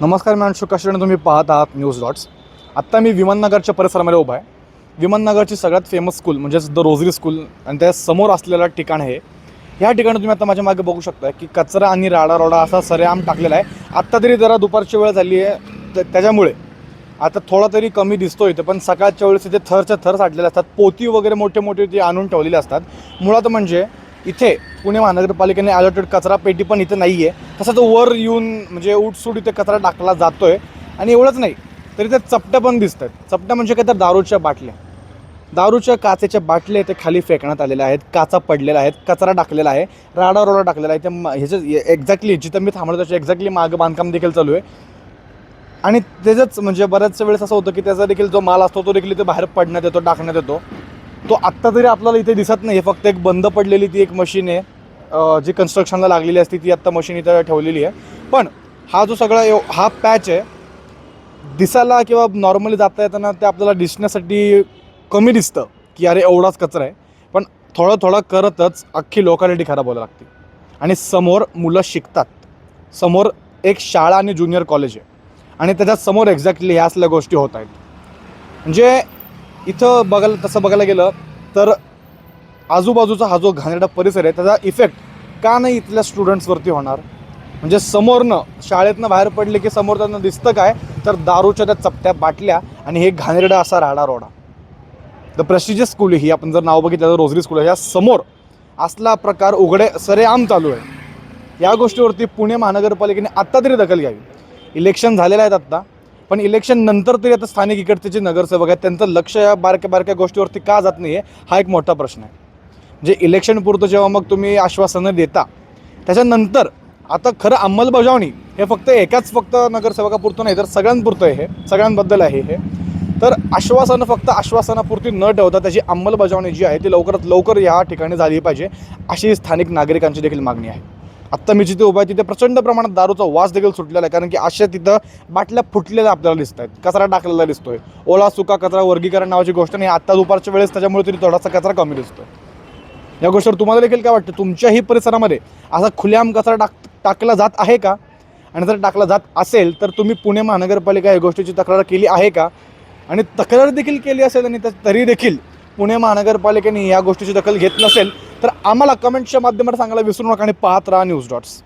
नमस्कार मी अंशुक कष्टणे, तुम्ही पाहत आहात न्यूज डॉट्स. आत्ता मी विमाननगरच्या परिसरामध्ये उभा आहे. विमाननगरची सगळ्यात फेमस स्कूल म्हणजेच द रोझरी स्कूल आणि त्या समोर असलेलं ठिकाण आहे. ह्या ठिकाणी तुम्ही आता माझ्या मागे बघू शकता की कचरा आणि राडारोडा असा सरेआम टाकलेला आहे. आत्ता तरी जरा दुपारची वेळ झाली आहे त्याच्यामुळे आता थोडा तरी कमी दिसतो इथे, पण सकाळच्या वेळेस इथे थरच्या थर साठलेले असतात. पोती वगैरे मोठे मोठे ते आणून ठेवलेले असतात. मुळात म्हणजे इथे पुणे महानगरपालिकेने अलॉटेड कचरा पेटी पण इथे नाही आहे. तसा तो वर येऊन म्हणजे उठसूट इथे कचरा टाकला जातो आहे. आणि एवढंच नाही तरी ते चपट्या पण दिसत आहेत. चपट्या म्हणजे काय तर दारूच्या बाटल्या, दारूच्या काचेच्या बाटल्या इथे खाली फेकण्यात आलेल्या आहेत. काचा पडलेल्या आहेत, कचरा टाकलेला आहे, राडारोडा टाकलेला आहे. ते ह्याचं एक्झॅक्टली जिथं मी थांबलो त्याच्या एक्झॅक्टली मागं बांधकाम देखील चालू आहे. आणि त्याचंच म्हणजे बऱ्याचशा वेळेस असं होतं की त्याचा देखील जो माल असतो तो देखील इथे बाहेर पडण्यात येतो, टाकण्यात येतो. तो आत्ता तरी आपल्याला इथे दिसत नाही. फक्त एक बंद पडलेली ती एक मशीन आहे जी कन्स्ट्रक्शनला लागलेली असते, ती आत्ता मशीन इथं ठेवलेली आहे. पण हा जो सगळा हा पॅच आहे दिसायला किंवा नॉर्मली जाता येताना ते आपल्याला दिसण्यासाठी कमी दिसतं की अरे एवढाच कचरा आहे. पण थोडं थोडं करतच अख्खी लोकॅलिटी खराब व्हायला लागते. आणि समोर मुलं शिकतात, समोर एक शाळा आणि ज्युनियर कॉलेज आहे आणि त्याच्यासमोर एक्झॅक्टली ह्या असल्या गोष्टी होत आहेत. म्हणजे इथं तसं बघायला गेलं तर आजूबाजूचा हा जो घाणेरडा परिसर आहे त्याचा इफेक्ट का नाही इथल्या स्टुडंट्सवरती होणार. म्हणजे समोरनं शाळेतनं बाहेर पडले की समोर त्यांना दिसतं काय तर दारूच्या त्या चपट्या बाटल्या आणि हे घाणेरडा असा राडारोडा. द प्रेस्टिजियस स्कूल ही आपण जर नाव बघितलं तर रोझरी स्कूल, या समोर असला प्रकार उघडे सरेआम चालू आहे. या गोष्टीवरती पुणे महानगरपालिकेने आत्ता तरी दखल घ्यावी. इलेक्शन झालेलं आहेत आत्ता, पण इलेक्शन नंतर तरी आता स्थानिक इकडचे जे नगरसेवक आहेत त्यांचं लक्ष या बारक्या बारक्या गोष्टीवरती का जात नाही आहे हा एक मोठा प्रश्न आहे. म्हणजे इलेक्शनपुरतं जेव्हा मग तुम्ही आश्वासनं देता त्याच्यानंतर आता खरं अंमलबजावणी हे फक्त नगरसेवकापुरतं नाही तर सगळ्यांपुरतं आहे, हे सगळ्यांबद्दल आहे हे. तर आश्वासनं फक्त आश्वासनापुरती न ठेवता त्याची अंमलबजावणी जी आहे ती लवकरात लवकर या ठिकाणी झाली पाहिजे अशी स्थानिक नागरिकांची देखील मागणी आहे. आत्ता मी जिथे उभा आहे तिथे प्रचंड प्रमाणात दारूचा वास देखील सुटलेला आहे, कारण की अशा तिथं बाटल्या फुटलेल्या आपल्याला दिसत आहेत, कचरा टाकलेला दिसतोय. ओला सुका कचरा वर्गीकरण नावाची गोष्ट नाही. आत्ता दुपारच्या वेळेस त्याच्यामुळे तरी थोडासा कचरा कमी दिसतोय. या गोष्टीवर तुम्हाला देखील काय वाटतं, तुमच्याही परिसरामध्ये असा खुलेआम कचरा टाकला जात आहे का? आणि जर टाकला जात असेल तर तुम्ही पुणे महानगरपालिका या गोष्टीची तक्रार केली आहे का? आणि तक्रार देखील केली असेल आणि तरी देखील पुणे महानगरपालिकेने या गोष्टीची दखल घेत नसेल तर आम्हाला कमेंटच्या माध्यमातून सांगायला विसरू नका आणि पाहत राहा न्यूज डॉट्स.